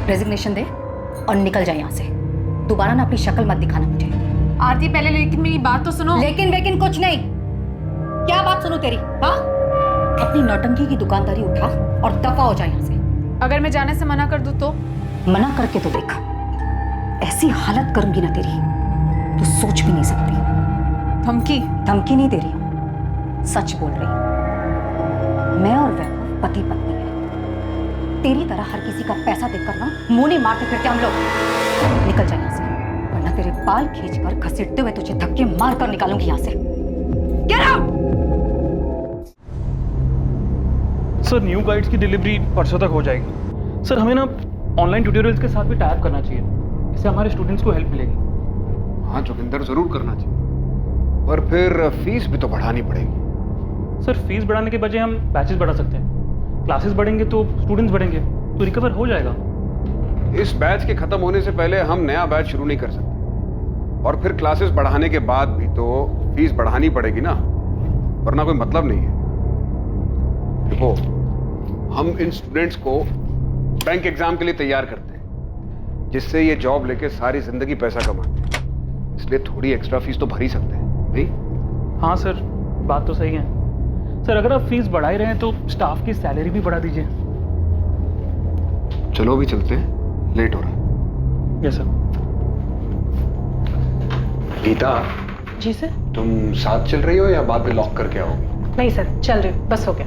Resignation दे और निकल जाए यहाँ से। दोबारा ना अपनी शक्ल मत दिखाना मुझे। आरती पहले लेकिन मेरी बात तो सुनो। लेकिन कुछ नहीं। क्या बात सुनूं तेरी? हाँ, अपनी नौटंकी की दुकानदारी उठा और दफा हो जाए यहाँ से। अगर मैं जाने से मना कर दूं तो? मना करके तो देख, ऐसी हालत करूंगी ना तेरी तो सोच भी नहीं सकती। धमकी नहीं दे रही हूं, सच बोल रही हूं। मैं और वैभव पति पत्नी है। तेरी तरह हर किसी का पैसा देखकर ना मुंह नहीं मारते फिरते हम लोग। निकल जा यहाँ से, वरना तेरे बाल खींचकर घसीटते हुए तुझे धक्के मारकर निकालूंगी यहाँ से। Get out! Sir new guides की डिलीवरी परसों तक हो जाएगी। सर हमें ना ऑनलाइन ट्यूटोरियल्स के साथ भी टाइप करना चाहिए, इससे हमारे स्टूडेंट्स को हेल्प मिलेगी। हाँ जोगिंदर, जरूर करना चाहिए, पर फिर फीस भी तो बढ़ानी पड़ेगी। सर फीस बढ़ाने के बजाय हम बैचेस बढ़ा सकते हैं। क्लासेस बढ़ेंगे तो स्टूडेंट्स बढ़ेंगे, तो रिकवर हो जाएगा। इस बैच के खत्म होने से पहले हम नया बैच शुरू नहीं कर सकते, और फिर क्लासेस बढ़ाने के बाद भी तो फीस बढ़ानी पड़ेगी ना, वरना कोई मतलब नहीं है। देखो, हम इन स्टूडेंट्स को बैंक एग्जाम के लिए तैयार करते हैं, जिससे ये जॉब लेके सारी जिंदगी पैसा कमाते हैं, इसलिए थोड़ी एक्स्ट्रा फीस तो भर ही सकते हैं नहीं? हाँ सर, बात तो सही है। सर अगर आप फीस बढ़ा ही रहे हैं तो स्टाफ की सैलरी भी बढ़ा दीजिए। चलो भी चलते हैं, लेट हो रहा है। Yes sir. गीता, जी सर। तुम साथ चल रही हो या बाद में लॉक करके आओगी? नहीं सर, चल रही हूँ, बस हो गया।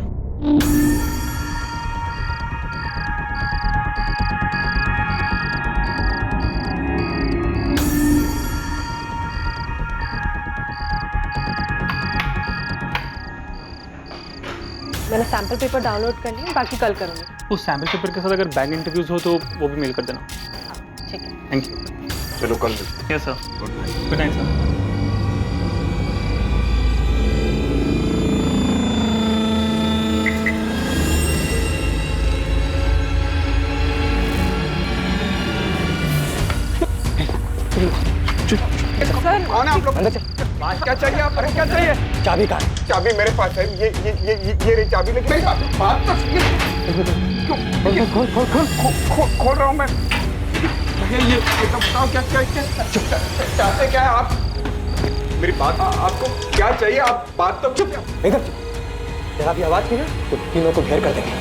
मैंने सैंपल पेपर डाउनलोड कर लिया, बाकी कल करूँगी। उस सैम्पल पेपर के साथ अगर बैंक इंटरव्यूज हो तो वो भी मेल कर देना। ठीक है। Thank you. चलो कल मिलते हैं। Yes sir. Good night sir. Sir कौन है आप लोग? क्या चाहिए आप? अरे क्या चाहिए? चाबी कहाँ? चाबी मेरे पास है। ये रही चाबी, लेकिन मेरी बात तो सुनिए। खोल रहा हूँ मैं। ये तो बताओ क्या चाहते क्या है आप? मेरी बात, आपको क्या चाहिए? आप बात तो चुप। इधर जरा भी आवाज की ना तो तीनों को घेर कर देंगे।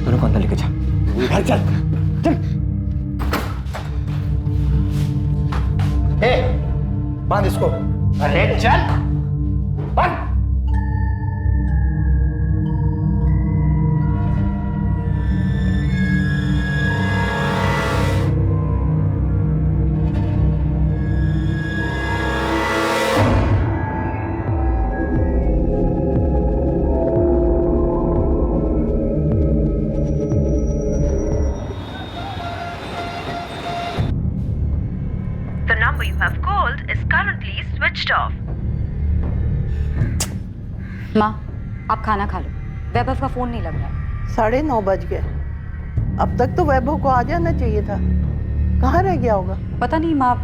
दोनों को अंदर लेके जा। घर चल चल। बांध इसको। अरे चल बांध। The number you have called is currently switched off. माँ, आप खाना खा लो। वैभव का फोन नहीं लग रहा है। 9:30 बज गए। अब तक तो वैभव को आ जाना चाहिए था। कहाँ रह गया होगा? पता नहीं माँ,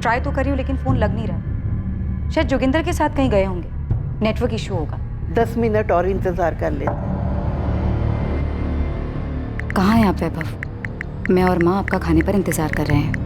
ट्राई तो करी हूँ लेकिन फोन लग नहीं रहा। शायद जोगिंदर के साथ कहीं गए होंगे, नेटवर्क इशू होगा। 10 मिनट और इंतजार कर लेते। कहाँ हैं आप वैभव? मैं और माँ आपका खाने पर इंतजार कर रहे हैं।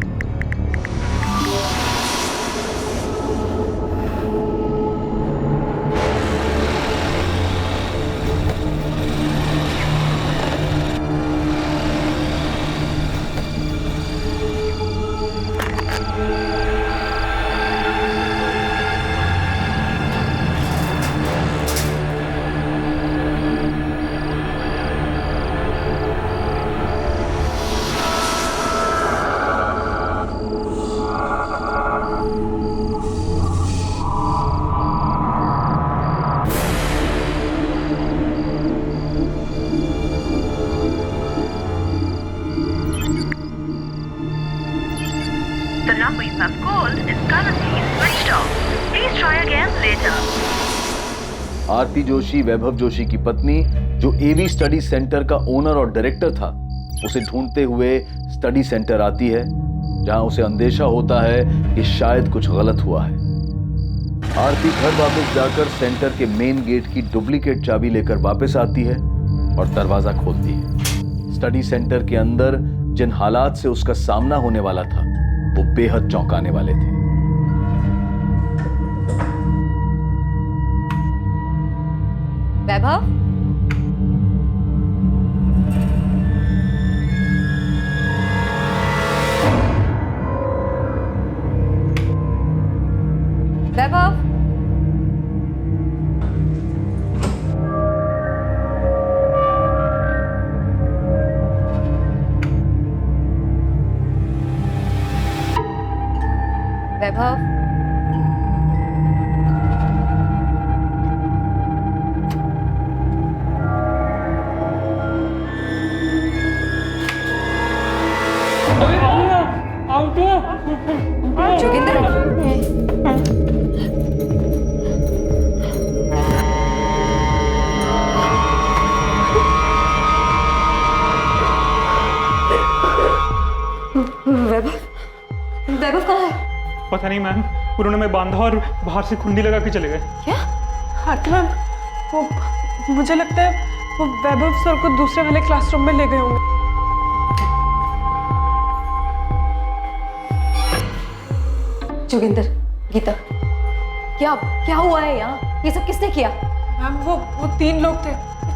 The number you have called is currently switched off. Please try again later. आरती जोशी वैभव जोशी की पत्नी, जो एवी स्टडी सेंटर का ओनर और डायरेक्टर था, उसे ढूंढते हुए स्टडी सेंटर आती है, जहां उसे अंदेशा होता है कि शायद कुछ गलत हुआ है। आरती घर वापस जाकर सेंटर के मेन गेट की डुप्लीकेट चाबी लेकर वापस आती है और दरवाजा खोलती है। स्टडी सेंटर के अंदर जिन हालात से उसका सामना होने वाला था वो बेहद चौंकाने वाले थे। वैभव, वैभव, वैभव, जोगिंदर, वैभव, वैभव कहाँ है? पता नहीं मैम, उन्होंने मैं बांधा और बाहर से कुंडी लगा के चले गए। क्या? आरती मैम, वो मुझे लगता है वो वैभव सर को दूसरे वाले क्लासरूम में ले गए होंगे। जोगिंदर, गीता, क्या क्या हुआ है यहाँ? ये सब किसने किया? मैम वो 3 लोग थे,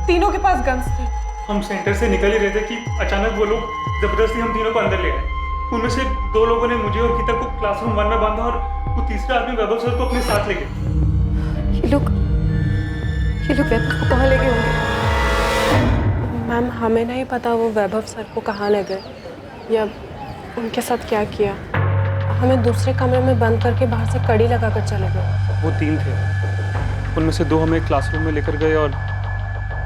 तीनों के पास गन्स थे। हम सेंटर से निकल ही रहे थे कि अचानक वो लोग जबरदस्ती हम तीनों को अंदर ले आए। उनमें से 2 लोगों ने मुझे और गीता को क्लासरूम 1 में बांधा और वो तीसरा आदमी वैभव सर को अपने साथ ले गए। ये लोग वैभव को कहाँ ले गए होंगे? मैम हमें नहीं पता वो वैभव सर को कहाँ ले गए या उनके साथ क्या किया। हमें दूसरे कमरे में बंद करके बाहर से कड़ी लगा कर चले गए। वो 3 थे, उनमें से 2 हमें क्लासरूम में लेकर गए और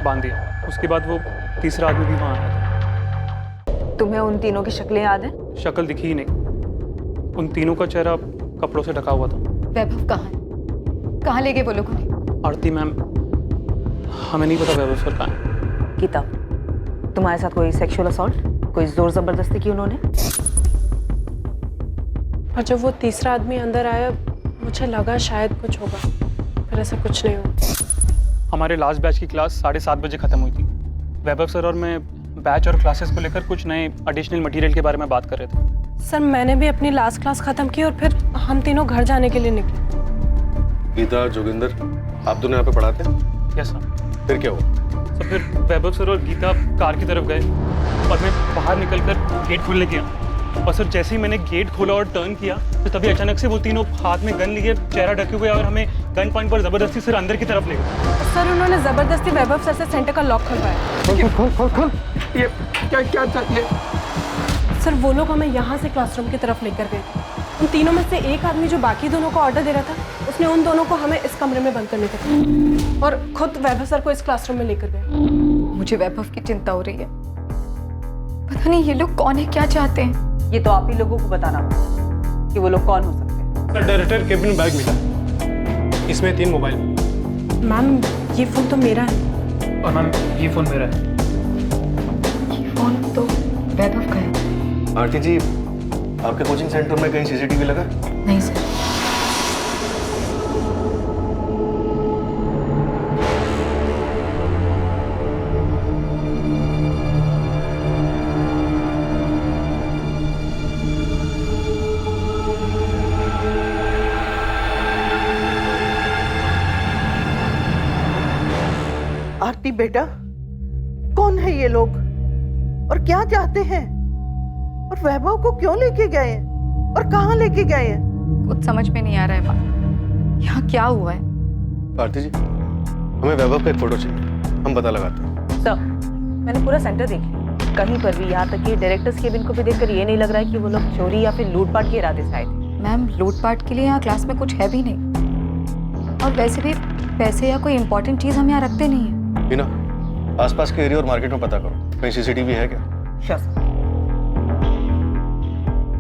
बांध दिया। उसके बाद वो तीसरा आदमी भी वहाँ आया था। तुम्हें उन तीनों की शक्लें याद हैं? शक्ल दिखी ही नहीं, उन तीनों का चेहरा कपड़ों से ढका हुआ था। वैभव कहाँ है? कहाँ ले गए वो लोग उन्हें? आरती मैम, हमें नहीं पता वैभव सर कहाँ है। गीता, तुम्हारे साथ कोई सेक्सुअल असॉल्ट, कोई जोर जबरदस्ती की उन्होंने? और जब वो तीसरा आदमी अंदर आया मुझे लगा शायद कुछ होगा, पर ऐसा कुछ नहीं हुआ। हमारे लास्ट बैच की क्लास 7:30 बजे ख़त्म हुई थी। वैभव सर और मैं बैच और क्लासेस को लेकर कुछ नए एडिशनल मटेरियल के बारे में बात कर रहे थे। सर मैंने भी अपनी लास्ट क्लास खत्म की और फिर हम तीनों घर जाने के लिए निकले। गीता, जोगिंदर, आप दोनों यहाँ पे पढ़ाते हैं? Yes sir. फिर क्या हुआ? तो फिर वैभव सर और गीता कार की तरफ गए और मैं बाहर निकलकर गेट खोलने गया। और सर जैसे ही मैंने गेट खोला और टर्न किया तो तभी अचानक से वो तीनों हाथ में गन लिए, चेहरा ढके हुए और हमें गन पॉइंट पर जबरदस्ती सर अंदर की तरफ ले गए। सर उन्होंने जबरदस्ती वैभव सर से सेंटर का लॉक खुलवाया। खोल। ये क्या चाहिए? सर वो लोग हमें यहाँ से क्लासरूम की तरफ लेकर गए। उन तीनों में से एक आदमी जो बाकी दोनों को ऑर्डर दे रहा था, उसने उन दोनों को हमें इस कमरे में बंद करने को कहा और खुद वैभव सर को इस क्लासरूम में लेकर गए। मुझे वैभव की चिंता हो रही है। पता नहीं ये लोग कौन है, क्या चाहते हैं। ये तो आप ही लोगों को बताना होगा कि वो लोग कौन हो सकते हैं। सर डायरेक्टर केबिन में बैग मिला, इसमें 3 मोबाइल। मैम ये फोन तो मेरा है। और मैम ये फ़ोन मेरा है। ये फोन तो वैभव का है। आरती जी, आपके कोचिंग सेंटर में कहीं सीसीटीवी लगा? नहीं सर। आरती बेटा, कौन है ये लोग और क्या चाहते हैं? और वैभव को क्यों लेके गए हैं और कहाँ लेके गए हैं? कुछ समझ में नहीं आ रहा है माँ, यहाँ क्या हुआ है? आरती जी, हमें वैभव का एक फोटो चाहिए, हम पता लगाते हैं। सर मैंने पूरा सेंटर देख लिया, कहीं पर भी, यहाँ तक कि डायरेक्टर्स केबिन को भी देखकर ये नहीं लग रहा है कि वो लोग चोरी या फिर लूटपाट के इरादे से आए थे। मैम लूटपाट के लिए यहाँ क्लास में कुछ है भी नहीं, और वैसे भी पैसे या कोई इंपॉर्टेंट चीज़ हम यहाँ रखते नहीं है। हीना, आसपास के एरिया और मार्केट में पता करो, कहीं सीसीटीवी है क्या? Sure sir.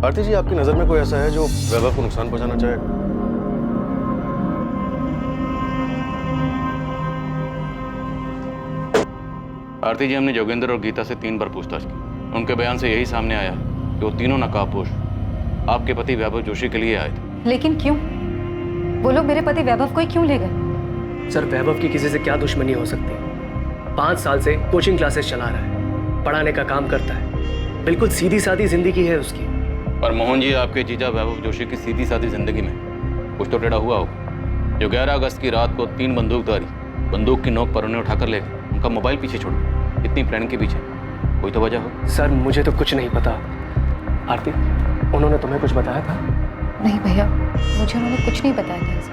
आरती जी, आपकी नजर में कोई ऐसा है जो वैभव को नुकसान पहुंचाना चाहेगा? आरती जी, हमने जोगिंदर और गीता से 3 बार पूछताछ की। उनके बयान से यही सामने आया कि वो तीनों नकाबपोश आपके पति वैभव जोशी के लिए आए थे। लेकिन क्यों? वो लोग मेरे पति वैभव को ही क्यों ले गए? सर, वैभव की किसी से क्या दुश्मनी हो सकती है? 5 साल से कोचिंग क्लासेस चला रहा है, पढ़ाने का काम करता है, बिल्कुल सीधी सादी जिंदगी है उसकी। पर मोहन जी, आपके जीजा वैभव जोशी की सीधी सादी जिंदगी में कुछ तो टेढ़ा हुआ होगा। जो 11 अगस्त की रात को 3 बंदूकधारी बंदूक की नोक पर उन्हें उठाकर ले गए, उनका मोबाइल पीछे छोड़, इतनी प्लानिंग के पीछे कोई तो वजह हो। सर, मुझे तो कुछ नहीं पता। आरती, उन्होंने तुम्हें कुछ बताया था? नहीं भैया, मुझे उन्होंने कुछ नहीं बताया था ऐसा।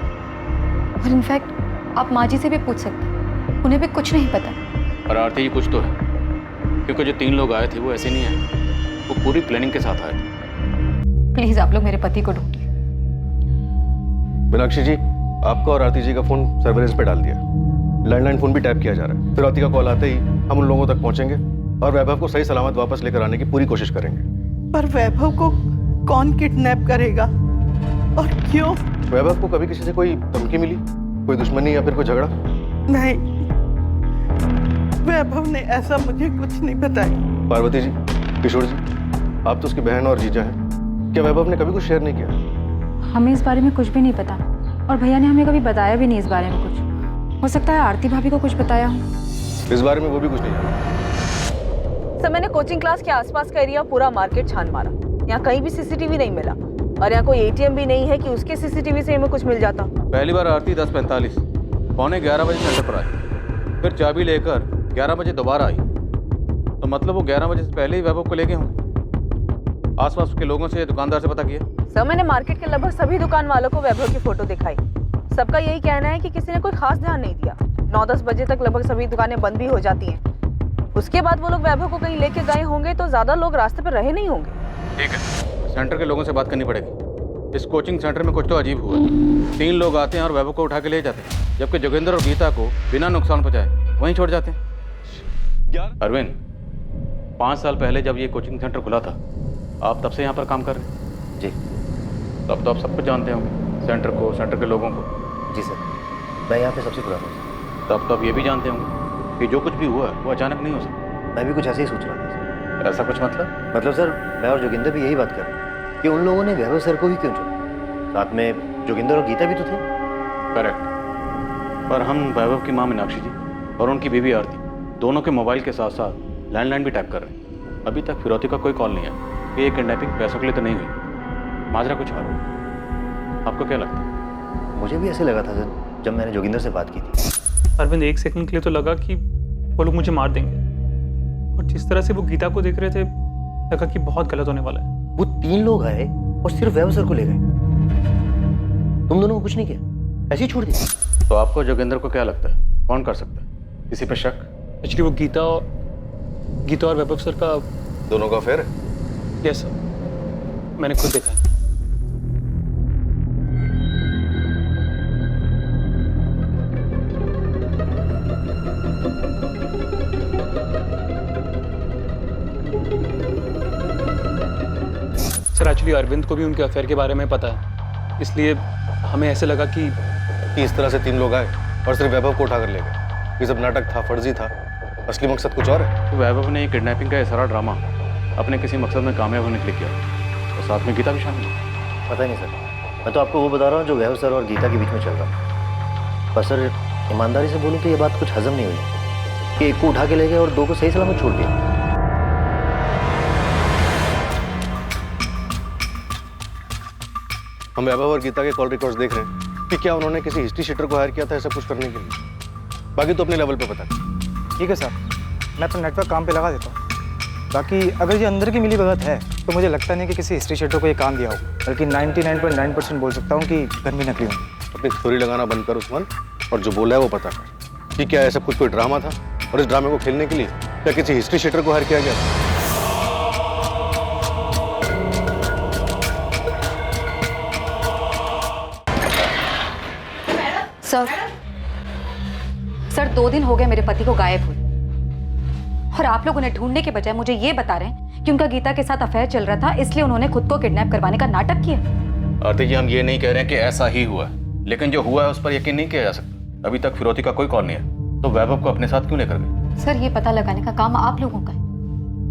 और इनफैक्ट आप माँ जी से भी पूछ सकते हैं, उन्हें भी कुछ नहीं पता। पर आरती जी, कुछ तो है, क्योंकि जो 3 लोग आए थे वो ऐसे नहीं आए, वो पूरी प्लानिंग के साथ आए थे। प्लीज आप लोग मेरे पति को ढूंढिए। मीनाक्षी जी, आपका और आरती जी का फोन सर्वेलेंस पे डाल दिया, लैंडलाइन फोन भी टैप किया जा रहा है। फिर आरती का कॉल आते ही हम उन लोगों तक पहुंचेंगे और वैभव को सही सलामत वापस लेकर आने की पूरी कोशिश करेंगे। पर वैभव को कौन किडनैप करेगा और क्यों? वैभव को कभी किसी से कोई धमकी मिली, कोई दुश्मनी या फिर कोई झगड़ा? नहीं, वैभव ने ऐसा मुझे कुछ नहीं बताया। पार्वती जी, किशोर जी, आप तो उसकी बहन और जीजा हैं, क्या वैभव ने कभी कुछ शेयर नहीं किया? हमें इस बारे में कुछ भी नहीं पता और भैया ने हमें कभी बताया भी नहीं इस बारे में कुछ। हो सकता है आरती भाभी को कुछ बताया हो। इस बारे में वो भी कुछ नहीं जानती। सर, मैंने कोचिंग क्लास के आसपास का एरिया पूरा मार्केट छान मारा, यहाँ कहीं भी सीसीटीवी नहीं मिला और यहाँ कोई एटीएम भी नहीं है कि उसके सीसीटीवी से हमें कुछ मिल जाता। पहली बार आरती 10:45 पौने 11 बजे सेंटर पर आई, फिर चाबी लेकर 11 बजे दोबारा आई, तो मतलब वो 11 बजे से पहले ही वैभव को ले गए होंगे। आसपास के लोगों से, दुकानदार से पता किया? सर, मैंने मार्केट के लगभग सभी दुकान वालों को वैभव की फोटो दिखाई, सबका यही कहना है कि किसी ने कोई खास ध्यान नहीं दिया। 9-10 बजे तक लगभग सभी दुकानें बंद भी हो जाती हैं। उसके बाद वो लोग वैभव को कहीं लेके गए होंगे तो ज्यादा लोग रास्ते पर रहे नहीं होंगे। ठीक है, सेंटर के लोगों से बात करनी पड़ेगी। इस कोचिंग सेंटर में कुछ तो अजीब हुआ है। 3 लोग आते हैं और वैभव को उठा के ले जाते हैं, जबकि जोगिंदर और गीता को बिना नुकसान पहुंचाए वहीं छोड़ जाते हैं। अरविंद, 5 साल पहले जब ये कोचिंग सेंटर खुला था, आप तब से यहाँ पर काम कर रहे हैं? जी। तब तो आप सब कुछ जानते होंगे, सेंटर को, सेंटर के लोगों को। जी सर, मैं यहाँ पे सबसे पुराना हूँ। तब तो आप ये भी जानते होंगे कि जो कुछ भी हुआ है वो अचानक नहीं हो सकता। मैं भी कुछ ऐसे ही सोच रहा था सर। ऐसा कुछ मतलब सर, मैं और जोगिंदर भी यही बात कर रहे हैं कि उन लोगों ने वैभव सर को ही क्यों चुना? साथ में जोगिंदर और गीता भी तो थे। करेक्ट, पर हम वैभव की माँ मीनाक्षी जी और उनकी बीवी आरती दोनों के मोबाइल के साथ साथ लैंडलाइन भी टैप कर रहे हैं। अभी तक फिरौती का कोई कॉल नहीं आया कि ये किडनैपिंग पैसों के लिए तो नहीं हुई, माजरा कुछ और हो। आपको क्या लगता है? मुझे भी ऐसे लगा था सर, जब मैंने जोगिंदर से बात की थी। अरविंद, 1 सेकंड के लिए तो लगा कि वो लोग मुझे मार देंगे, और जिस तरह से वो गीता को देख रहे थे लगा कि बहुत गलत होने वाला है। वो 3 लोग आए और सिर्फ वैभव सर को ले गए। तुम दोनों को कुछ नहीं किया, ऐसे ही छोड़ दिया। तो आपको जोगिंदर को क्या लगता है, कौन कर सकता है? किसी पे शक? एक्चुअली वो गीता और वैभव सर का दोनों का अफेयर है? यस सर, मैंने खुद देखा है। सर, एक्चुअली अरविंद को भी उनके अफेयर के बारे में पता है, इसलिए हमें ऐसे लगा कि इस तरह से 3 लोग आए और सिर्फ वैभव को उठा कर ले गए। ये सब नाटक था, फर्जी था, असली मकसद कुछ और है। तो वैभव ने किडनैपिंग का ये सारा ड्रामा अपने किसी मकसद में कामयाब होने के लिए किया, और साथ में गीता भी शामिल है। पता नहीं सर, मैं तो आपको वो बता रहा हूँ जो वैभव सर और गीता के बीच में चल रहा। पर सर, ईमानदारी से बोलूँ तो ये बात कुछ हजम नहीं हुई कि 1 को उठा के ले गए और 2 को सही सलामत छोड़ दिया। हम वैभव और गीता के कॉल रिकॉर्ड्स देख रहे हैं कि क्या उन्होंने किसी हिस्ट्री शीटर को हायर किया था ऐसा कुछ करने के लिए। बाकी तो अपने लेवल पे पता है। ठीक है सर, मैं तो नेटवर्क काम पे लगा देता हूँ। बाकी अगर ये अंदर की मिली भगत है तो मुझे लगता नहीं कि किसी हिस्ट्री शीटर को ये काम दिया हो, बल्कि 99.9% बोल सकता हूँ कि गन भी नकली होंगी। अपनी थ्योरी लगाना बंद कर उस्मान, और जो बोला है वो पता कर कि क्या ऐसा कुछ कोई ड्रामा था, और इस ड्रामे को खेलने के लिए क्या किसी हिस्ट्री शीटर को हायर किया गया था? सर 2 दिन हो गए मेरे पति को गायब हुए, और आप लोग उन्हें ढूंढने के बजाय मुझे ये बता रहे हैं कि उनका गीता के साथ अफेयर चल रहा था, इसलिए उन्होंने खुद को किडनैप करवाने का नाटक किया। आरती जी, हम ये नहीं कह रहे हैं कि ऐसा ही हुआ, लेकिन जो हुआ है उस पर यकीन नहीं किया जा सकता। अभी तक फिरौती का कोई कॉल नहीं है, तो वैभव को अपने साथ क्यों लेकर गए? सर, ये पता लगाने का काम आप लोगों का है।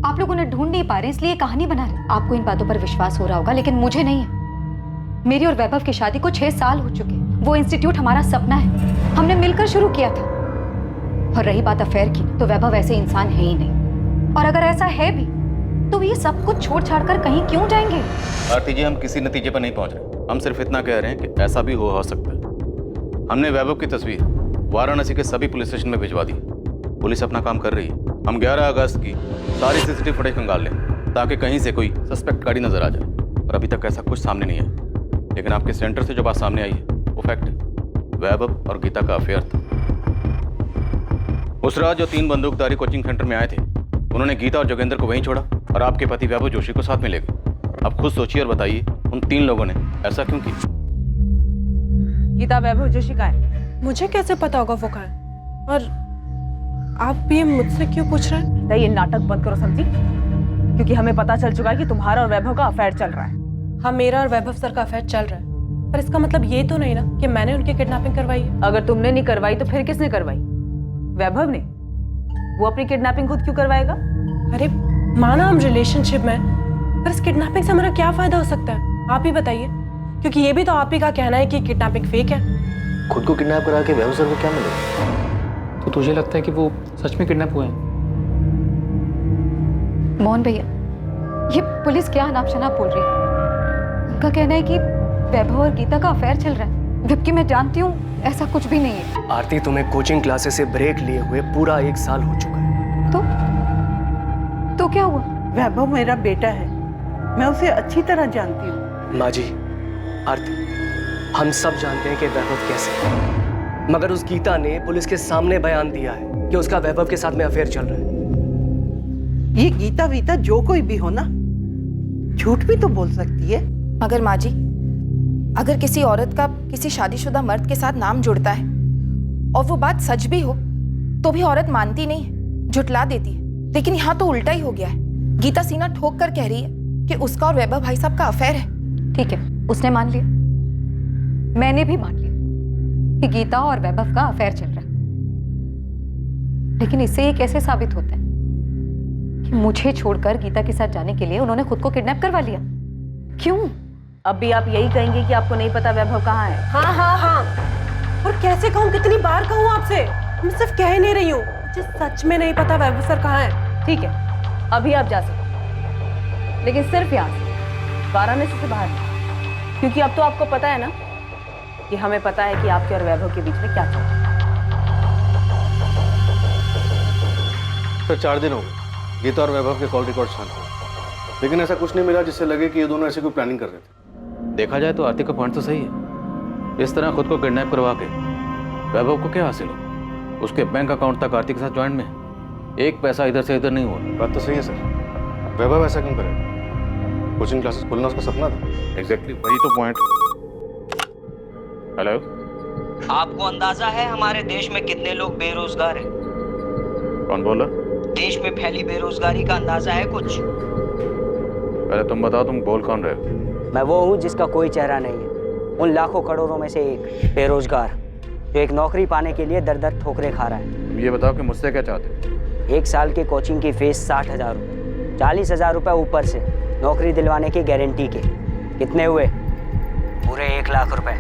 आप लोग उन्हें ढूंढ नहीं पा रहे, इसलिए कहानी बना रहे। आपको इन बातों पर विश्वास हो रहा होगा, लेकिन मुझे नहीं है। मेरी और वैभव की शादी को 6 साल हो चुके हैं। वो इंस्टीट्यूट हमारा सपना है, हमने मिलकर शुरू किया था। और रही बात अफेयर की, तो वैभव ऐसे इंसान है ही नहीं। और अगर ऐसा है भी तो ये सब कुछ छोड़ छाड़ कर कहीं क्यों जाएंगे? आरती जी, हम किसी नतीजे पर नहीं पहुंच रहे। हम सिर्फ इतना कह रहे हैं कि ऐसा भी हो सकता है। हमने वैभव की तस्वीर वाराणसी के सभी पुलिस स्टेशन में भिजवा दी। पुलिस अपना काम कर रही है। हम 11 अगस्त की सारी सीसीटीवी फुटेज खंगाल लें ताकि कहीं से कोई सस्पेक्ट गाड़ी नजर आ जाए। और अभी तक ऐसा कुछ सामने नहीं है। लेकिन आपके सेंटर से जो बात सामने आई है वो फैक्ट है। वैभव और गीता का अफेयर था। उस रात जो 3 बंदूकधारी कोचिंग सेंटर में आए थे, उन्होंने गीता और जोगेंद्र को वहीं छोड़ा और आपके पति वैभव जोशी को साथ में ले गए। आप खुद सोचिए और बताइए उन 3 लोगों ने ऐसा क्यों किया? गीता वैभव जोशी का है? मुझे कैसे पता होगा वो कहाँ है? और आप भी मुझसे क्यों पूछ रहे हैं? नहीं, ये नाटक बंद करो समझी, क्योंकि हमें पता चल चुका है कि तुम्हारा और वैभव का अफेयर चल रहा है। हाँ, मेरा और वैभव सर का अफेयर चल रहा है, पर इसका मतलब ये तो नहीं ना कि मैंने उनकी किडनैपिंग करवाई है। अगर तुमने नहीं करवाई तो फिर किसने करवाई? वैभव ने। वो अपनी किडनैपिंग खुद क्यों करवाएगा? अरे माना हम रिलेशनशिप में, पर इस किडनैपिंग से हमारा क्या फायदा हो सकता है? आप ही बताइए, क्योंकกันये भी तो आप ही का कहना है कि किडनैपिंग फेक है। खुद को किडनैप करा के वैभव सर को क्या मिलेगा? तो तुझे लगता है कि वो सच में किडनैप हुए हैं? मोहन भैया, ये पुलिस क्या अनाप शनाप बोल रही है। उनका कहना है कि वैभव और गीता का अफेयर चल रहा है, जबकि मैं जानती हूँ ऐसा कुछ भी नहीं है। आरती, तुम्हें कोचिंग क्लासेस से ब्रेक लिए हुए पूरा 1 साल हो चुका है। तो क्या हुआ? वैभव मेरा बेटा है, मैं उसे अच्छी तरह जानती हूँ। माँ जी, आरती, हम सब जानते हैं कि वैभव कैसे है, मगर उस गीता ने पुलिस के सामने बयान दिया है कि उसका वैभव के साथ में अफेयर चल रहा है। ये गीता वीता जो कोई भी हो ना, झूठ भी तो बोल सकती है। मगर माँ जी, अगर किसी औरत का किसी शादीशुदा मर्द के साथ नाम जुड़ता है और वो बात सच भी हो तो भी औरत मानती नहीं है, झुटला देती है। लेकिन यहाँ तो उल्टा ही हो गया है। गीता सीना ठोक कर कह रही है कि उसका और वैभव भाई साहब का अफेयर है। ठीक है, उसने मान लिया, मैंने भी मान लिया कि गीता और वैभव का अफेयर चल रहा है। लेकिन इससे ये कैसे साबित होता है कि मुझे छोड़कर गीता के साथ जाने के लिए उन्होंने खुद को किडनैप करवा लिया? क्यों? अब भी आप यही कहेंगे कि आपको नहीं पता वैभव कहाँ है? हाँ हाँ हाँ, और कैसे कहूँ, कितनी बार कहूँ आपसे? मैं सिर्फ कह नहीं रही हूँ, मुझे सच में नहीं पता वैभव सर कहाँ है। ठीक है, अभी आप जा सकते, लेकिन सिर्फ यहाँ से, वाराणसी से बाहर नहीं, क्योंकि अब तो आपको पता है ना कि हमें पता है कि आपके और वैभव के बीच में क्या चल रहा है। सर 4 दिन हो गए गीता और वैभव के कॉल रिकॉर्ड छान हुए, लेकिन ऐसा कुछ नहीं मिला जिससे लगे कि ये दोनों ऐसी कोई प्लानिंग कर रहे थे। देखा जाए तो आरती का पॉइंट तो सही है। इस तरह खुद को किडनैप करवा के वैभव को क्या हासिल हो? उसके बैंक अकाउंट तक आरती के साथ ज्वाइंट में है। 1 पैसा इधर से इधर नहीं हुआ। बात तो सही है सर, वैभव ऐसा क्यों करे? कोचिंग क्लासेस खोलना उसका सपना था। एग्जैक्टली, वही तो पॉइंट। हेलो, आपको अंदाजा है हमारे देश में कितने लोग बेरोजगार हैं? कौन बोला? देश में फैली बेरोजगारी का अंदाजा है कुछ? पहले तुम बताओ, तुम बोल कौन रहे हो? मैं वो हूँ जिसका कोई चेहरा नहीं है, उन लाखों करोड़ों में से एक बेरोजगार जो एक नौकरी पाने के लिए दर दर ठोकरें खा रहा है। तुम ये बताओ कि मुझसे क्या चाहते हो? 1 साल की कोचिंग की फीस 60,000 रुपये, 40,000 रुपये ऊपर से नौकरी दिलवाने की गारंटी के। कितने हुए? पूरे 1 लाख रुपए।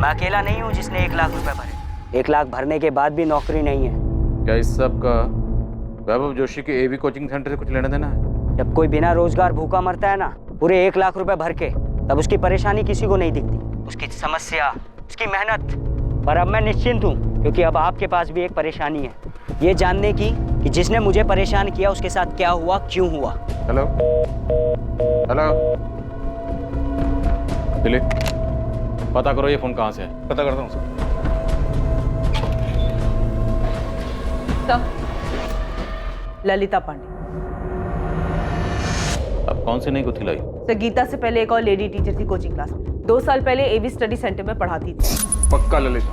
मैं अकेला नहीं हूँ जिसने 1 लाख रुपए भरे। 1 लाख भरने के बाद भी नौकरी नहीं है। क्या इस सब का वैभव जोशी के एवी कोचिंग सेंटर से कुछ लेना देना है? जब कोई बिना रोजगार भूखा मरता है ना, पूरे 1 लाख रुपए भर के, तब उसकी परेशानी किसी को नहीं दिखती, उसकी समस्या, उसकी मेहनत। पर अब मैं निश्चिंत हूँ, क्योंकि अब आपके पास भी एक परेशानी है, ये जानने की कि जिसने मुझे परेशान किया उसके साथ क्या हुआ, क्यों हुआ। हेलो हेलो, दिलीप, पता करो ये फोन कहाँ से है। पता करता हूँ सर। ललिता पांडे। अब कौन सी नई गुत्थी लाई? सर, गीता से पहले एक और लेडी टीचर थी कोचिंग क्लास में, 2 साल पहले एवी स्टडी सेंटर में पढ़ाती थी। पक्का ललिता,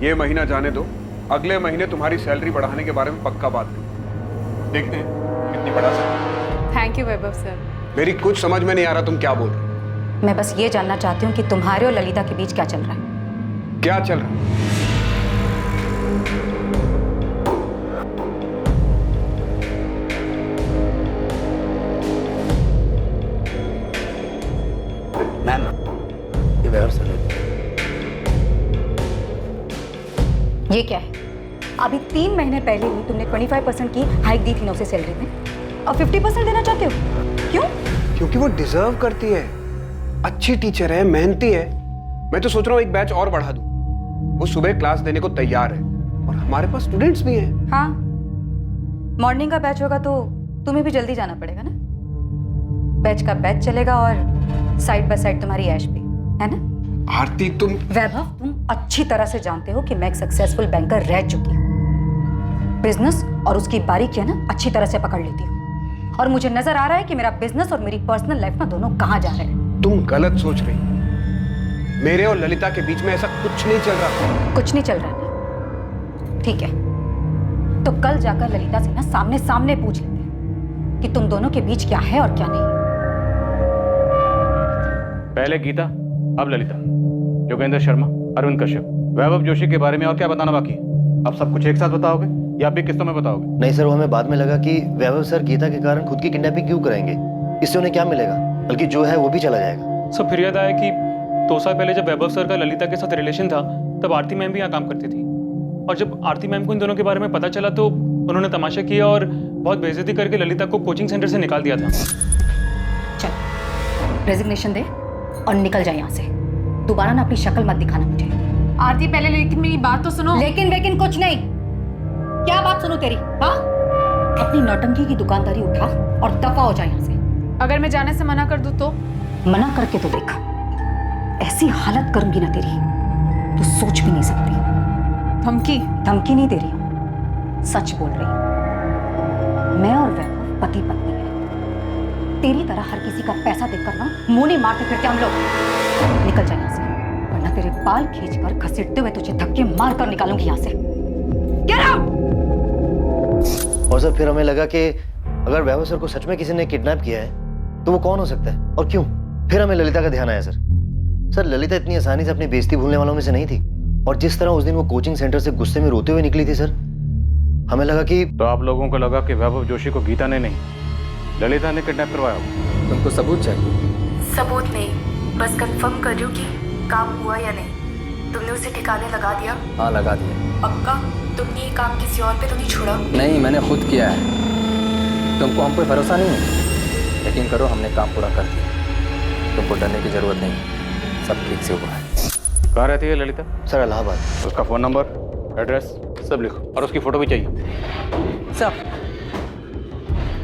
ये महीना जाने दो, अगले महीने तुम्हारी सैलरी बढ़ाने के बारे में पक्का बात करें। देखते हैं कितनी बढ़ा सकते। Thank you Vaibhav sir. मेरी कुछ समझ में नहीं आ रहा तुम क्या बोल रहे हो। मैं बस ये जानना चाहती हूँ कि तुम्हारे और ललिता के बीच क्या चल रहा है? क्या चल रहा है? मैम, ये वैभव सर लेते हैं। ये क्या है? अभी 3 महीने पहले ही तुमने 25% की हाइक दी थी ना उसे सैलरी में, और 50% देना चाहते हो? क्यों? क्योंकि वो डिजर्व करती है, अच्छी टीचर है, मेहनती है। मैं तो सोच रहा हूँ एक बैच और बढ़ा दूं। वो सुबह क्लास देने को तैयार है और हमारे पास स्टूडेंट्स भी हैं। हाँ, मॉर्निंग का बैच होगा तो तुम्हें भी जल्दी जाना पड़ेगा ना। बैच का बैच चलेगा और साइड बाय साइड तुम्हारी ऐश भी, है ना? आरती तुम वैभव, तुम अच्छी तरह से जानते हो कि मैं एक सक्सेसफुल बैंकर रह चुकी हूँ। बिजनेस और उसकी बारीकियां ना अच्छी तरह से पकड़ लेती हूँ, और मुझे नजर आ रहा है कि मेरा बिजनेस और मेरी पर्सनल लाइफ ना दोनों कहाँ जा रहे हैं। तुम गलत सोच रही हो। मेरे और ललिता के बीच में ऐसा कुछ नहीं चल रहा। कुछ नहीं चल रहा है? ठीक है, तो कल जाकर ललिता से ना सामने सामने पूछ लेते हैं कि तुम दोनों के बीच क्या है और क्या नहीं। पहले गीता, अब ललिता, योगेंद्र शर्मा, अरविंद कश्यप, वैभव जोशी के बारे में और क्या बताना बाकी है? अब सब कुछ एक साथ बताओगे या भी किस्तों में बताओगे? नहीं सर, वो हमें बाद में लगा कि वैभव सर गीता के कारण खुद की किडनैपिंग क्यों कराएंगे, इससे उन्हें क्या मिलेगा, बल्कि जो है वो भी चला जाएगा। सब फिर याद आया कि 2 साल पहले जब वैभव सर का ललिता के साथ रिलेशन था तब आरती मैम भी यहाँ काम करती थी, और जब आरती मैम को इन दोनों के बारे में पता चला तो उन्होंने तमाशा किया और बहुत बेइज्जती करके ललिता को कोचिंग सेंटर से निकाल दिया था। चल रेजिग्नेशन दे और निकल जाए यहाँ से। दोबारा ना अपनी शक्ल मत दिखाना मुझे। आरती, पहले लेकिन मेरी बात तो सुनो। लेकिन कुछ नहीं। क्या बात सुनूं तेरी? हाँ, अपनी नौटंकी की दुकानदारी उठा और दफा हो जाए यहाँ से। अगर मैं जाने से मना कर दूं तो? मना करके तो देख, ऐसी हालत करूंगी ना तेरी तो सोच भी नहीं सकती। धमकी नहीं दे रही हूँ, सच बोल रही हूँ। मैं और वैभव पति पत्नी है। तेरी तरह हर किसी का पैसा देखकर ना मुंह नहीं मारते फिरते हम लोग। निकल जा यहाँ से, वरना तेरे बाल खींचकर घसीटते हुए तुझे धक्के मार कर निकालूंगी यहाँ से। Get out! और सर फिर हमें लगा कि अगर वैभव सर को सच में किसी ने किडनैप किया है तो वो कौन हो सकता है और क्यों। फिर हमें ललिता का ध्यान आया सर ललिता इतनी आसानी से अपनी बेइज्जती भूलने वालों में से नहीं थी, और जिस तरह उस दिन वो कोचिंग सेंटर से गुस्से में रोते हुए निकली थी सर, हमें लगा कि तो आप लोगों को लगा कि वैभव जोशी को गीता ने नहीं, ललिता ने किडनैप करवाया। तुमको सबूत चाहिए? सबूत नहीं, बस कंफर्म कर रही हूँ कि काम हुआ या नहीं। तुमने उसे ठिकाने लगा दिया? हाँ, लगा दिया। पक्का? तुमने ये काम किसी और पे तो नहीं छोड़ा? नहीं, मैंने खुद किया है। तुमको हम पे भरोसा नहीं है? यकीन करो, हमने काम पूरा कर दिया। तुमको डरने की जरूरत नहीं, सब ठीक से हुआ है। कहाँ रहती है ललिता? सर इलाहाबाद। उसका फोन नंबर, एड्रेस सब लिखो, और उसकी फोटो भी चाहिए। सब।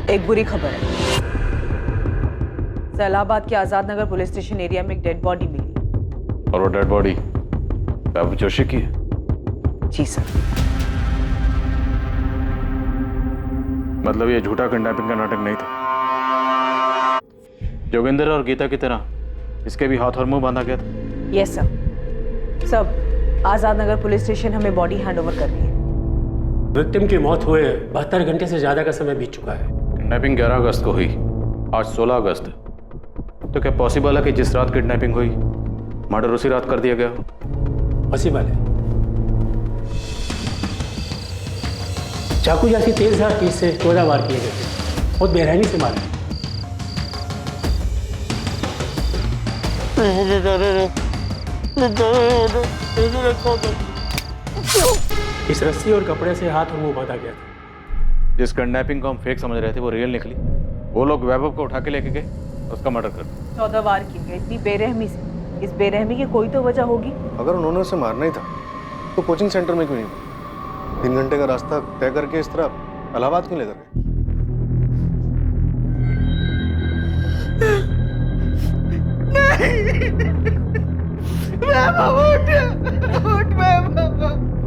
एक बुरी खबर है, इलाहाबाद के Azad Nagar police station area में एक डेड बॉडी मिली। और वो डेड बॉडी वैभव जोशी की है? जी सर। मतलब ये झूठा किडनैपिंग का नाटक नहीं था? योगेंद्र और गीता की तरह इसके भी हाथ और मुंह बांधा गया था? Yes sir. सब आजाद नगर पुलिस स्टेशन हमें बॉडी हैंडओवर कर रही है। विक्टिम की मौत हुए 72 घंटे से ज्यादा का समय बीत चुका है। किडनैपिंग 11 अगस्त को हुई, आज 16 अगस्त है, तो क्या पॉसिबल है कि जिस रात किडनैपिंग हुई मर्डर उसी रात कर दिया गया? पॉसिबल है। चाकू जैसी तेज धार चीज से 14 वार किए गए थे, बहुत बेरहमी से मारा। इस रस्सी और कपड़े से हाथ और मुंह बांधा गया था। जिस किडनैपिंग को हम फेक समझ रहे थे वो रियल निकली। वो लोग वैभव को उठा के लेके गए, उसका मर्डर कर दिया। 14 वार किए गए, इतनी बेरहमी से। इस बेरहमी की कोई तो वजह होगी। अगर उन्होंने उसे मारना ही था तो कोचिंग सेंटर में क्यों नहीं? 3 घंटे का रास्ता तय करके इस तरह इलाहाबाद क्यों लेकर गए?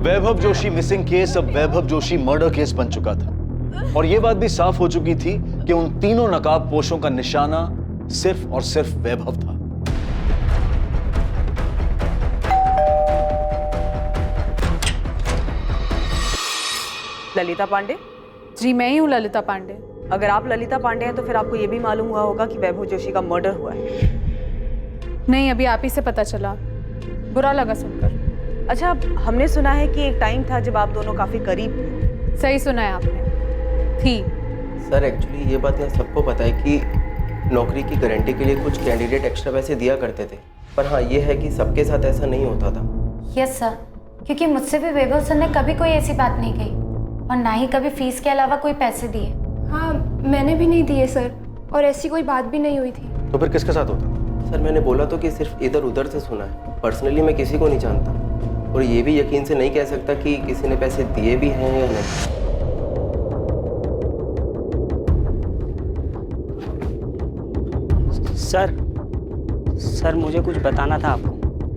वैभव जोशी मिसिंग केस अब वैभव जोशी मर्डर केस बन चुका था, और यह बात भी साफ हो चुकी थी कि उन तीनों नकाबपोशों का निशाना सिर्फ और सिर्फ वैभव था। ललिता पांडे? जी मैं ही हूँ ललिता पांडे। अगर आप ललिता पांडे हैं तो फिर आपको ये भी मालूम हुआ होगा कि वैभव जोशी का मर्डर हुआ है। नहीं, अभी आप ही से पता चला, बुरा लगा सुनकर। अच्छा, हमने सुना है कि एक टाइम था जब आप दोनों काफी करीब थे। सही सुना है आपने, थी। सर एक्चुअली ये बात यहाँ सबको पता है कि नौकरी की गारंटी के लिए कुछ कैंडिडेट एक्स्ट्रा पैसे दिया करते थे, पर हाँ ये है कि सबके साथ ऐसा नहीं होता था। यस सर, क्योंकि मुझसे भी वैभव सर ने कभी कोई ऐसी बात नहीं कही और ना ही कभी फीस के अलावा कोई पैसे दिए। हाँ मैंने भी नहीं दिए सर, और ऐसी कोई बात भी नहीं हुई थी। तो फिर किसके साथ होता? सर मैंने बोला तो कि सिर्फ इधर उधर से सुना है, पर्सनली मैं किसी को नहीं जानता और ये भी यकीन से नहीं कह सकता कि किसी ने पैसे दिए भी हैं या नहीं। सर मुझे कुछ बताना था आपको।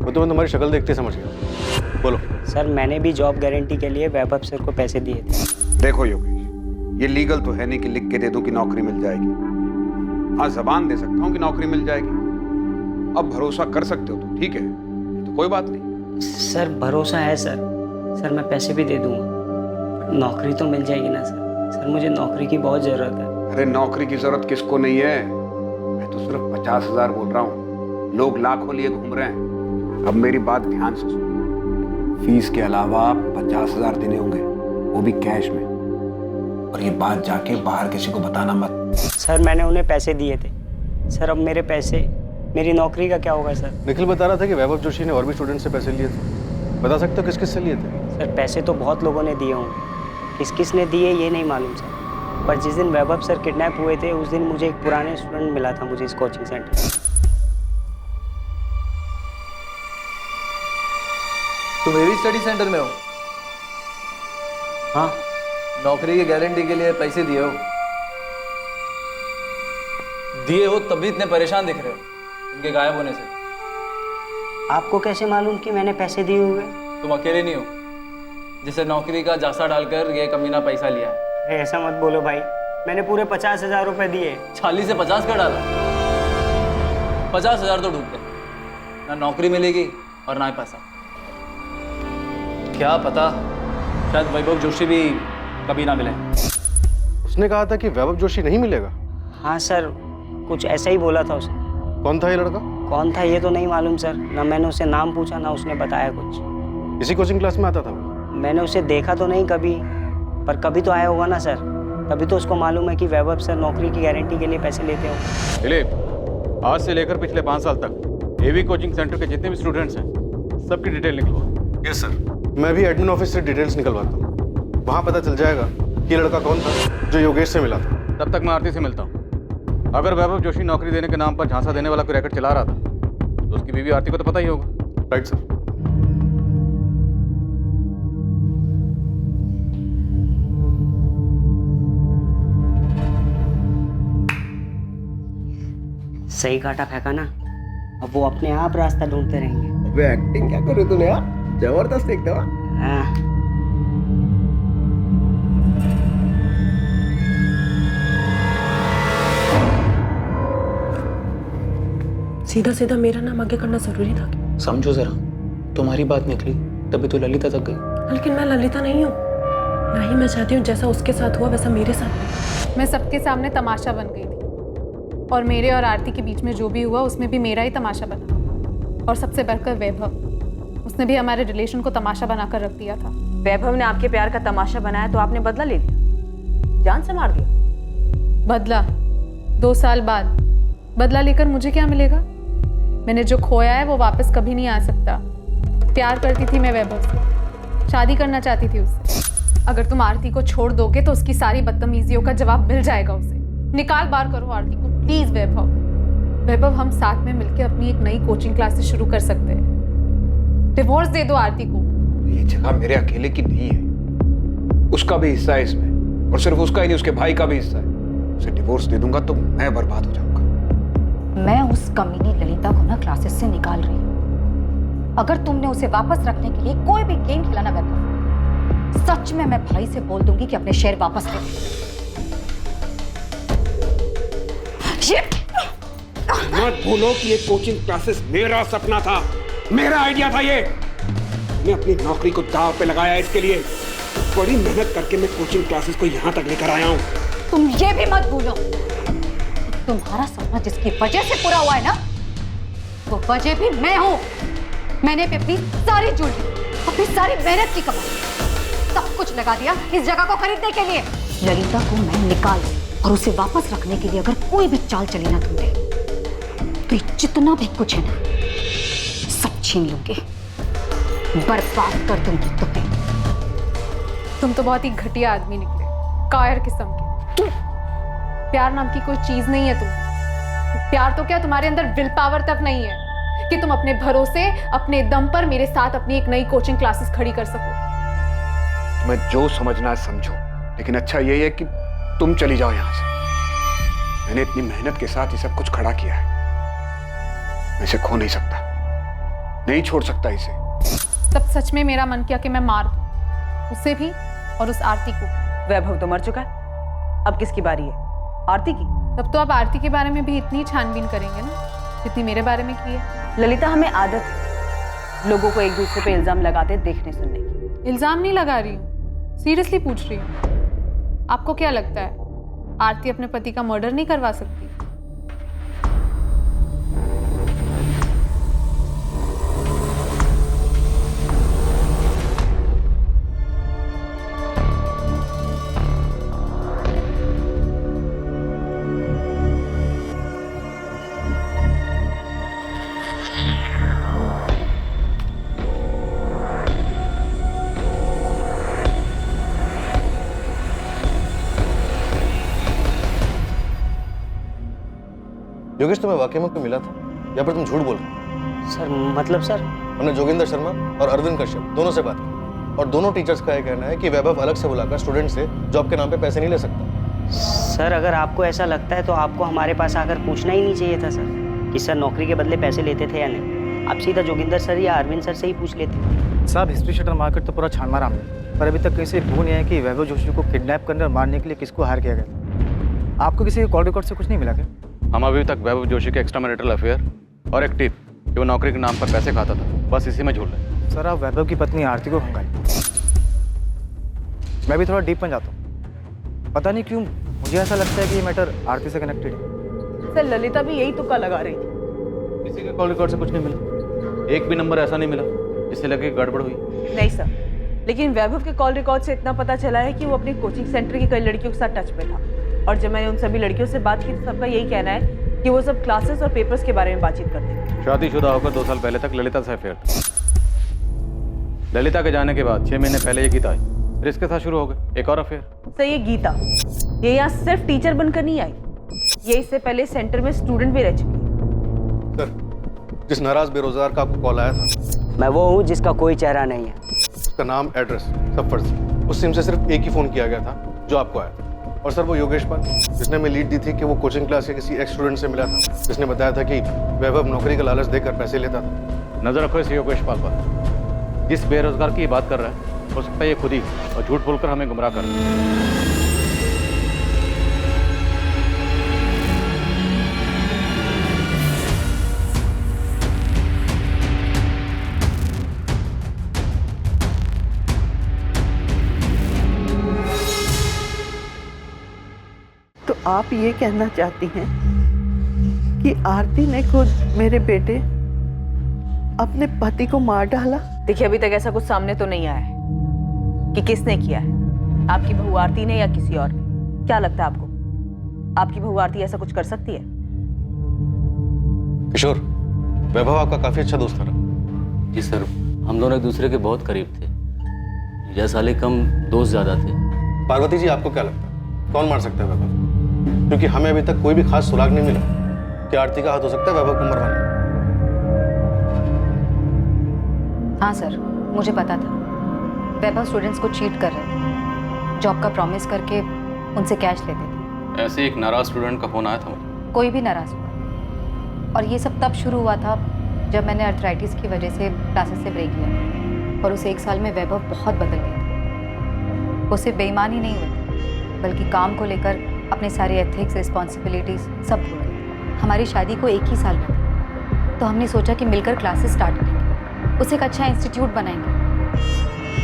वो तो मैं तुम्हारी शक्ल देखते समझ गया। बोलो। सर मैंने भी जॉब गारंटी के लिए वैभव सर को पैसे दिए थे। देखो योगेश, ये लीगल तो है नहीं कि लिख के दे दूं कि नौकरी मिल जाएगी। हाँ जबान दे सकता हूँ कि नौकरी मिल जाएगी। अब भरोसा कर सकते हो तो ठीक है, तो कोई बात नहीं। सर भरोसा है सर मैं पैसे भी दे दूंगा। नौकरी तो मिल जाएगी ना सर मुझे नौकरी की बहुत जरूरत है। अरे नौकरी की जरूरत किसको नहीं है, मैं तो सिर्फ 50,000 बोल रहा हूँ, लोग लाखों लिए घूम रहे हैं। अब मेरी बात ध्यान से सुनो, फीस के अलावा 50,000 देने होंगे, वो भी कैश में। और ये बात जाके बाहर किसी को बताना मत। सर मैंने उन्हें पैसे दिए थे सर, अब मेरे पैसे मेरी नौकरी का क्या होगा सर? निखिल बता रहा था कि वैभव जोशी ने और भी स्टूडेंट से पैसे लिए थे। बता सकते हो किस किस से लिए थे? सर पैसे तो बहुत लोगों ने दिए होंगे, किस किस ने दिए ये नहीं मालूम सर, पर जिस दिन वैभव सर किडनैप हुए थे उस दिन मुझे एक पुराने स्टूडेंट मिला था मुझे इस कोचिंग सेंटर। तुम भी स्टडी सेंटर में हो? हाँ। नौकरी की गारंटी के लिए पैसे दिए हो? दिए हो तभी इतने परेशान दिख रहे हो उनके गायब होने से। आपको कैसे मालूम कि मैंने पैसे दिए हुए? तुम अकेले नहीं हो जिसे नौकरी का जासा डालकर ये कमीना पैसा लिया है। ऐसा मत बोलो भाई, मैंने पूरे 50,000 रुपए दिए। 40 से 50 का डाला? 50,000 तो डूब गए, ना नौकरी मिलेगी और ना ही पैसा। क्या पता शायद वैभव जोशी भी कभी ना मिले। उसने कहा था कि वैभव जोशी नहीं मिलेगा। हाँ सर कुछ ऐसा ही बोला था उसने। कौन था ये लड़का? कौन था ये तो नहीं मालूम सर, ना मैंने उसे नाम पूछा ना उसने बताया कुछ। इसी कोचिंग क्लास में आता था? मैंने उसे देखा तो नहीं कभी, पर कभी तो आया होगा ना सर, तभी तो उसको मालूम है कि वैभव सर नौकरी की गारंटी के लिए पैसे लेते हो। दिलीप, आज से लेकर पिछले 5 साल तक एवी कोचिंग सेंटर के जितने भी स्टूडेंट्स हैं सबकी डिटेल निकलवा। Yes sir. मैं भी एडमिन ऑफिस से डिटेल्स निकलवाता हूँ, वहाँ पता चल जाएगा कि लड़का कौन था जो योगेश से मिला था। तब तक मैं आरती से मिलता हूँ। अगर वैभव जोशी नौकरी देने के नाम पर झांसा देने वाला कोई रैकेट चला रहा था तो उसकी बीवी आरती को तो पता ही होगा। Right sir. सही काटा फेंका ना, अब वो अपने आप रास्ता ढूंढते रहेंगे। अबे एक्टिंग क्या कर रहे तूने यार, जबरदस्त एकदम। हाँ। सीधा सीधा मेरा नाम आगे करना जरूरी था क्या? समझो जरा, तुम्हारी बात निकली तभी तो ललिता तक गई। लेकिन मैं ललिता नहीं हूँ, ना ही मैं चाहती हूँ जैसा उसके साथ हुआ वैसा मेरे साथ। मैं सबके सामने तमाशा बन गई थी और मेरे और आरती के बीच में जो भी हुआ उसमें भी मेरा ही तमाशा बना। और सबसे बढ़कर वैभव, उसने भी हमारे रिलेशन को तमाशा बनाकर रख दिया था। वैभव ने आपके प्यार का तमाशा बनाया तो आपने बदला ले लिया, जान से मार दिया। बदला? 2 साल बाद बदला लेकर मुझे क्या मिलेगा? मैंने जो खोया है वो वापस कभी नहीं आ सकता। प्यार करती थी मैं वैभव से, शादी करना चाहती थी उससे। अगर तुम आरती को छोड़ दोगे तो उसकी सारी बदतमीजियों का जवाब मिल जाएगा उसे। निकाल बाहर करो आरती को प्लीज। वैभव हम साथ में मिलकर अपनी एक नई कोचिंग क्लासेस शुरू कर सकते हैं। डिवोर्स दे दो आरती को। ये जगह मेरे अकेले की नहीं है, उसका भी हिस्सा है इसमें, और सिर्फ उसका ही नहीं उसके भाई का भी हिस्सा है। उसे डिवोर्स दे दूंगा तो मैं बर्बाद हो जाऊंगा। मैं उस कमीनी ललिता को ना क्लासेस से निकाल रही हूँ। अगर तुमने उसे वापस रखने के लिए कोई भी गेम खेला ना वैभव, सच में मैं भाई से बोल दूंगी कि अपने शेयर वापस ले। मत भूलो कि ये कोचिंग क्लासेस मेरा सपना था, मेरा आइडिया था ये। मैं अपनी नौकरी को दांव पे लगाया इसके लिए। बड़ी मेहनत करके मैं कोचिंग क्लासेस को यहाँ तक लेकर आया हूँ। तुम ये भी मत भूलो, तुम्हारा सपना जिसकी वजह से पूरा हुआ है ना, वो वजह भी मैं हूँ। मैंने भी अपनी सारी ज्वेलरी, अपनी सारी मेहनत की कमाई, सब कुछ लगा दिया इस जगह को खरीदने के लिए। ललिता को मैं निकाल और उसे वापस रखने के लिए अगर कोई भी चाल चली ना तुमने, तो ये जितना भी कुछ है ना छीन लूंगी, बर्बाद कर दूंगी तुम्हें। तुम तो बहुत ही घटिया आदमी निकले, कायर किस्म के। प्यार नाम की कोई चीज नहीं है तुम। प्यार तो क्या, तुम्हारे अंदर विल पावर तक नहीं है कि तुम अपने भरोसे, अपने दम पर मेरे साथ अपनी एक नई कोचिंग क्लासेस खड़ी कर सको। तुम्हें जो समझना है समझो, लेकिन अच्छा यही है कि तुम चली जाओ यहां से। मैंने इतनी मेहनत के साथ ये सब कुछ खड़ा किया है, मैं इसे खो नहीं सकता, नहीं छोड़ सकता इसे। तब सच में मेरा मन किया कि मैं मार दूं, उसे भी और उस आरती को। वैभव तो मर चुका है, अब किसकी बारी है? आरती की। तब तो आप आरती के बारे में भी इतनी छानबीन करेंगे ना जितनी मेरे बारे में की है। ललिता, हमें आदत है लोगों को एक दूसरे पे इल्जाम लगाते देखने सुनने की। इल्जाम नहीं लगा रही हूँ, सीरियसली पूछ रही हूँ। आपको क्या लगता है आरती अपने पति का मर्डर नहीं करवा सकती? योगेश, तुम्हें वाकई में कोई मिला था या फिर तुम झूठ बोल रहे हो? सर मतलब सर, हमने जोगिंदर शर्मा और अरविंद कश्यप दोनों से बात की और दोनों टीचर्स का ये कहना है कि वैभव अलग से बुलाकर स्टूडेंट से जॉब के नाम पे पैसे नहीं ले सकता। सर अगर आपको ऐसा लगता है तो आपको हमारे पास आकर पूछना ही नहीं चाहिए था सर कि सर नौकरी के बदले पैसे लेते थे या नहीं। आप सीधा जोगिंदर सर या अरविंद सर से ही पूछ लेते। साहब, हिस्ट्री शीटर मार्केट तो पूरा छान मारा हमने, पर अभी तक किसी भू नहीं है कि वैभव जोशी को किडनैप करने और मारने के लिए किसको हायर किया गया। आपको किसी कॉल रिकॉर्ड से कुछ नहीं मिला क्या? हम अभी तक वैभव जोशी के एक्स्ट्रा मैरिटल अफेयर और एक टिप कि वो नौकरी के नाम पर पैसे खाता था, बस इसी में झूल रहे। सर, आप वैभव की पत्नी आरती को भंगाई। मैं भी थोड़ा डीप में जाता हूँ, पता नहीं क्यों मुझे ऐसा लगता है कि ये मैटर आरती से कनेक्टेड है। सर ललिता भी यही तुक्का लगा रही थी। किसी के कॉल रिकॉर्ड से कुछ नहीं मिला, एक भी नंबर ऐसा नहीं मिला जिससे लगे गड़बड़ हुई। नहीं सर, लेकिन वैभव के कॉल रिकॉर्ड से इतना पता चला है कि वो अपनी कोचिंग सेंटर की कई लड़कियों के साथ टच में था, और जब मैंने उन सभी लड़कियों से बात की तो सबका यही कहना है कि वो सब क्लासेस और पेपर्स के बारे में बातचीत करते थे। शादीशुदा होकर 2 साल पहले तक ललिता से अफेयर था। ललिता के जाने के बाद 6 महीने पहले ये गीता आई, फिर इसके साथ शुरू हो गए एक और अफेयर। सर ये गीता, ये यहाँ सिर्फ टीचर बनकर नहीं आई, ये इससे पहले सेंटर में स्टूडेंट भी रह चुकी है। सर, जिस नाराज बेरोजगार का आपको कॉल आया था, मैं वो हूँ जिसका कोई चेहरा नहीं है। उसका नाम, एड्रेस सब फर्जी। उस सिम से सिर्फ एक ही फोन किया गया था जो आपको आया था, और सर वो योगेश पाल जिसने हमें लीड दी थी कि वो कोचिंग क्लास के किसी एक्स स्टूडेंट से मिला था, जिसने बताया था कि वैभव नौकरी का लालच देकर पैसे लेता था। नजर रखो इस योगेश पाल पर, जिस बेरोजगार की बात कर रहा है हो सकता है ये खुद ही और झूठ बोलकर हमें गुमराह कर रहा है। तो आप ये कहना चाहती हैं कि आरती ने खुद मेरे बेटे, अपने पति को मार डाला? देखिए अभी तक ऐसा कुछ सामने तो नहीं आया है कि किसने किया है, आपकी बहू आरती ने या किसी और ने। क्या लगता है आपको, आपकी बहू आरती ऐसा कुछ कर सकती है? किशोर, वैभव आपका काफी अच्छा दोस्त था। जी सर, हम दोनों एक दूसरे के बहुत करीब थे, या साले कम दोस्त ज्यादा थे। पार्वती जी, आपको क्या लगता है कौन मार सकता है वैभव? क्योंकि हमें अभी तक कोई भी खास सुराग नहीं मिला कि आरती का हाथ हो सकता है वैभव को मरवाने। हाँ सर, मुझे पता था वैभव स्टूडेंट्स को चीट कर रहे थे, जॉब का प्रॉमिस करके उनसे कैश लेते थे। ऐसे एक नाराज स्टूडेंट का फोन आया था मुझे। कोई भी नाराज हुआ, और ये सब तब शुरू हुआ था जब मैंने अर्थराइटिस की वजह से क्लासेस से ब्रेक लिया, और उस 1 साल में वैभव बहुत बदल गया। वो सिर्फ बेईमान ही नहीं हुए बल्कि काम को लेकर अपने सारे एथिक्स, रिस्पॉन्सिबिलिटीज सब भूल गए। हमारी शादी को 1 ही साल में था, तो हमने सोचा कि मिलकर क्लासेस स्टार्ट करेंगे, उसे एक अच्छा इंस्टीट्यूट बनाएंगे।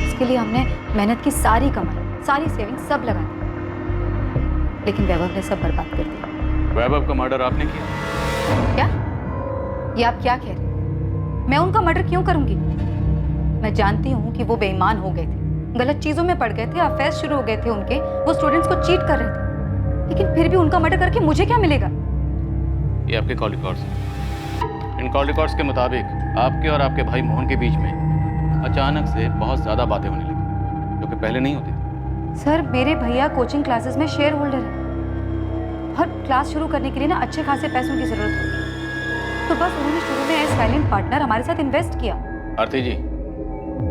इसके लिए हमने मेहनत की सारी कमाई, सारी सेविंग्स सब लगा दी, लेकिन वैभव ने सब बर्बाद कर दिया। वैभव का मर्डर आपने किया? क्या? ये आप क्या कह रहे हैं? मैं उनका मर्डर क्यों करूंगी? मैं जानती हूँ कि वो बेईमान हो गए थे, गलत चीजों में पड़ गए थे, अफेयर शुरू हो गए थे उनके, वो स्टूडेंट्स को चीट कर रहे थे, लेकिन फिर भी उनका मर्डर करके मुझे क्या मिलेगा? ये आपके कॉल रिकॉर्ड्स हैं। इन कॉल रिकॉर्ड्स के मुताबिक आपके और आपके भाई मोहन के बीच में अचानक से बहुत ज़्यादा बातें होने लगी, जो कि पहले नहीं होती थी। सर मेरे भैया कोचिंग क्लासेस में शेयर होल्डर है और क्लास शुरू करने के लिए ना अच्छे खासे पैसों की जरूरत होती है, तो बस उन्होंने शुरू में एज साइलेंट पार्टनर हमारे साथ इन्वेस्ट किया। आरती जी,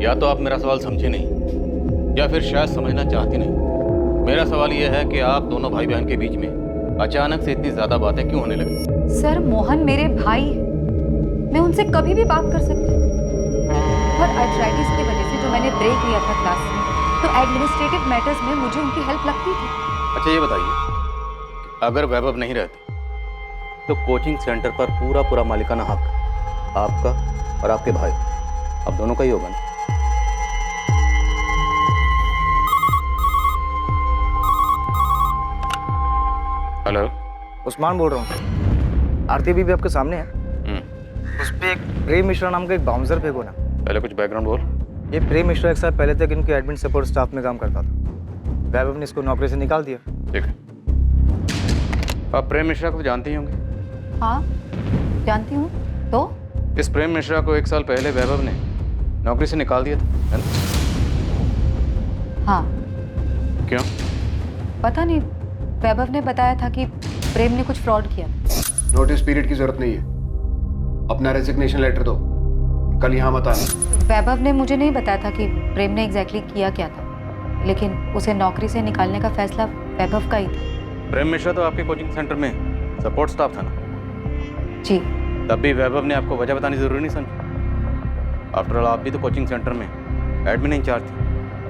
या तो आप मेरा सवाल समझे नहीं या फिर शायद समझना चाहती नहीं। मेरा सवाल यह है कि आप दोनों भाई बहन के बीच में अचानक से इतनी ज़्यादा बातें क्यों होने लगी? सर मोहन मेरे भाई है, मैं उनसे कभी भी बात कर सकती हूँ, और आर्थराइटिस की वजह से जो मैंने ब्रेक लिया था क्लास में, तो एडमिनिस्ट्रेटिव मैटर्स में मुझे उनकी हेल्प लगती थी। अच्छा ये बताइए, अगर वैभव नहीं रहते तो कोचिंग सेंटर पर पूरा मालिकाना हक आपका और आपके भाई, अब दोनों का ही होगा ना? हेलो, उस्मान बोल रहा हूँ। आरती भी आपके सामने है। उस पे एक प्रेम मिश्रा नाम का एक बाउंसर फेंको ना। पहले कुछ बैकग्राउंड बोल। ये प्रेम मिश्रा एक साल पहले तक इनके एडमिन सपोर्ट स्टाफ में काम करता था। वैभव ने इसको नौकरी से निकाल दिया। ठीक है, आप प्रेम मिश्रा को तो जानते ही होंगे। हाँ जानती हूँ। तो इस प्रेम मिश्रा को एक साल पहले वैभव ने नौकरी से निकाल दिया था, है ना? हाँ। क्यों? पता नहीं, वैभव ने बताया था कि प्रेम ने कुछ फ्रॉड किया। नोटिस पीरियड की जरूरत नहीं है, अपना रेजिग्नेशन लेटर दो, कल यहाँ मत आना। वैभव ने मुझे नहीं बताया था कि प्रेम ने एग्जैक्टली किया क्या था, लेकिन उसे नौकरी से निकालने का फैसला वैभव का ही था। प्रेम मिश्रा तो आपके कोचिंग सेंटर में सपोर्ट स्टाफ था ना? जी। तब भी वैभव ने आपको वजह बतानी जरूरी नहीं समझी। आफ्टर ऑल आप भी तो कोचिंग सेंटर में एडमिन इंचार्ज थे।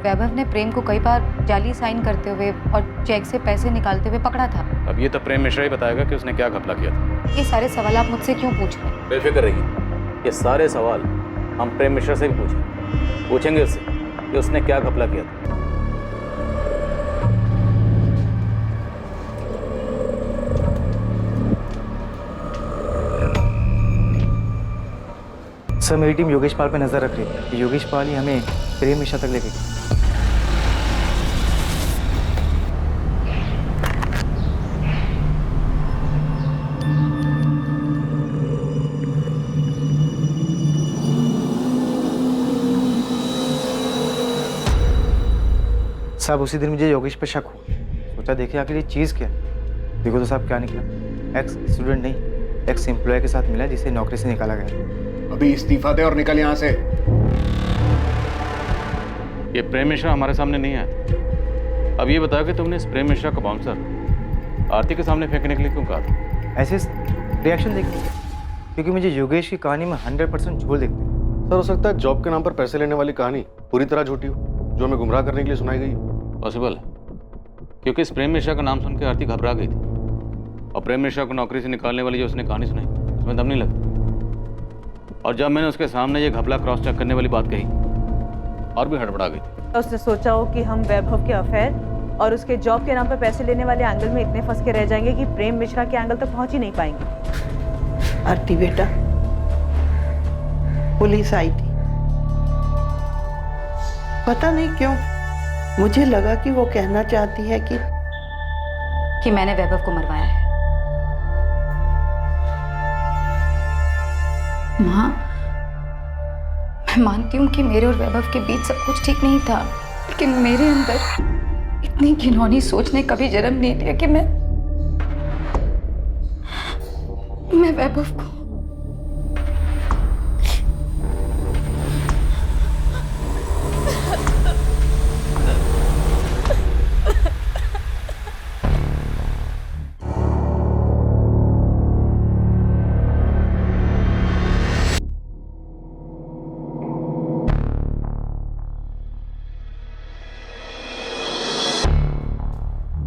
वैभव ने प्रेम को कई बार जाली साइन करते हुए और चेक से पैसे निकालते हुए पकड़ा था। अब ये तो प्रेम मिश्रा ही बताएगा कि उसने क्या घपला किया था। ये सारे सवाल आप मुझसे क्यों पूछ रहे हैं? बेफिक्र रहिए, ये सारे सवाल हम प्रेम मिश्रा से भी पूछेंगे उससे कि उसने क्या घपला किया था। सर मेरी टीम योगेश पाल पे नजर रख रही है। योगेश पाल ही हमें प्रेम मिश्रा तक लेके गए। साहब उसी दिन मुझे योगेश पे शक हुआ, सोचा देखे आखिर ये चीज़ क्या है। देखो तो साहब क्या निकला, एक्स स्टूडेंट नहीं एक्स एम्प्लॉय के साथ मिला जिसे नौकरी से निकाला गया। अभी इस्तीफा दे और निकल यहाँ से। ये प्रेम मिश्रा हमारे सामने नहीं आया। अब ये बताओ कि तुमने इस प्रेम मिश्रा का बाउंसर आरती के सामने फेंकने के लिए क्यों कहा था? ऐसे रिएक्शन देखिए, क्योंकि मुझे योगेश की कहानी में 100% झूठ दिखते हैं। सर हो सकता है जॉब के नाम पर पैसे लेने वाली कहानी पूरी तरह झूठी हो, जो हमें गुमराह करने के लिए सुनाई गई हो। पॉसिबल है, क्योंकि इस प्रेम मिश्रा का नाम सुन के आरती घबरा गई थी, और प्रेम मिश्रा को नौकरी से निकालने वाली जो उसने कहानी सुनाई उसमें दम नहीं लगता। और जब मैंने उसके सामने ये घपला क्रॉस चेक करने वाली बात कही, और भी हड़बड़ा गई। उसने सोचा हो कि हम वैभव के अफेयर और उसके जॉब के नाम पर पैसे लेने वाले एंगल में इतने फंस के रह जाएंगे कि प्रेम मिश्रा के एंगल तक पहुंच ही नहीं पाएंगे। आरती बेटा, पुलिस आई थी, पता नहीं क्यों मुझे लगा कि वो कहना चाहती है कि मैंने वैभव को मरवाया है। माँ, मैं मानती हूँ कि मेरे और वैभव के बीच सब कुछ ठीक नहीं था, लेकिन मेरे अंदर इतनी घिनौनी सोच ने कभी जन्म नहीं दिया कि मैं वैभव को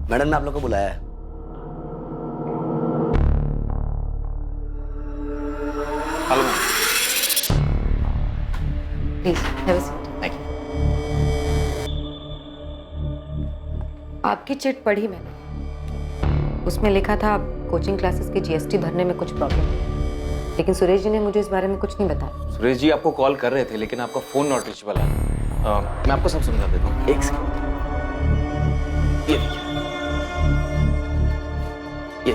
मैडम ने आप लोग को बुलाया है। Hello please have a seat. Thank you. आपकी चिट पढ़ी मैंने, उसमें लिखा था कोचिंग क्लासेस के जीएसटी भरने में कुछ प्रॉब्लम है, लेकिन सुरेश जी ने मुझे इस बारे में कुछ नहीं बताया। सुरेश जी आपको कॉल कर रहे थे, लेकिन आपका फोन नॉट रीचेबल है। मैं आपको सब समझा देता हूँ, एक सेकंड। ये देखिए, ये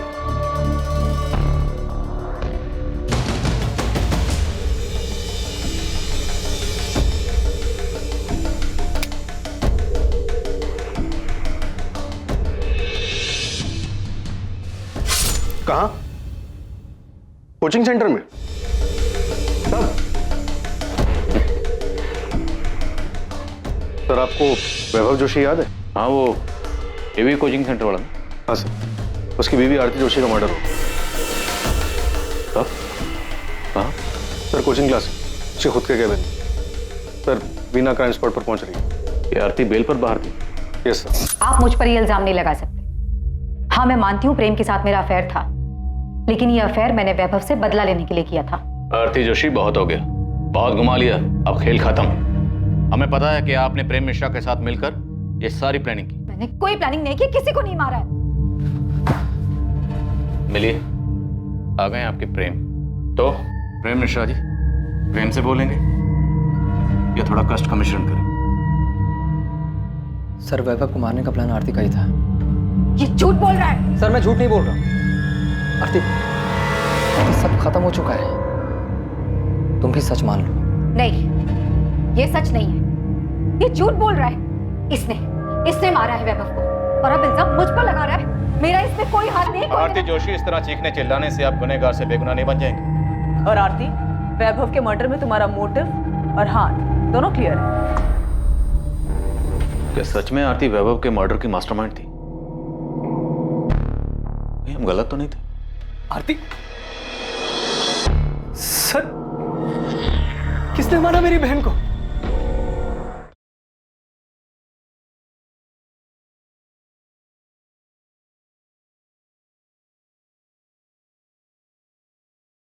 कहाँ? कोचिंग सेंटर में? कब? सर आपको वैभव जोशी याद है? हाँ, वो एवी कोचिंग सेंटर वाला। हाँ सर, उसकी बीवी आरती जोशी का मर्डर हो। कब? कहाँ? सर कोचिंग क्लास, उसके खुद के cabin. Sir Veena crime spot पर पहुंच रही है। ये आरती बेल पर बाहर थी? Yes sir. आप मुझ पर ये इल्जाम नहीं लगा सकते। हाँ, मैं मानती हूँ प्रेम के साथ मेरा अफेयर था, लेकिन ये अफेयर मैंने वैभव से बदला लेने के लिए किया था। आरती जोशी, बहुत हो गया, बहुत घुमा लिया, अब खेल खत्म। हमें पता है कि आपने प्रेम मिश्रा के साथ मिलकर ये सारी प्लानिंग की। मैंने कोई प्लानिंग नहीं की, किसी को नहीं मारा है। मिलिए, आ गए आपके प्रेम। तो प्रेम मिश्रा जी, प्रेम से बोलेंगे या थोड़ा कष्ट का मिश्रण करें? सर वैभव को मारने का प्लान आरती का ही था। ये झूठ बोल रहा है। सर मैं झूठ नहीं बोल रहा। आरती, सब खत्म हो चुका है, तुम भी सच मान लो। नहीं, ये सच नहीं है, ये झूठ बोल रहा है। इसने मारा है वैभव को और अब इल्जाम मुझ पर लगा रहा है। मेरा इसमें कोई हाथ नहीं। आरती जोशी, इस तरह चीखने चिल्लाने से आप गुनहगार से बेगुनाह नहीं बन जाएंगे। और आरती, वैभव के मर्डर में तुम्हारा मोटिव और हाथ दोनों क्लियर है। क्या सच में आरती वैभव के मर्डर की मास्टरमाइंड थी? हम गलत तो नहीं थे? आरती, सर किसने मारा मेरी बहन को?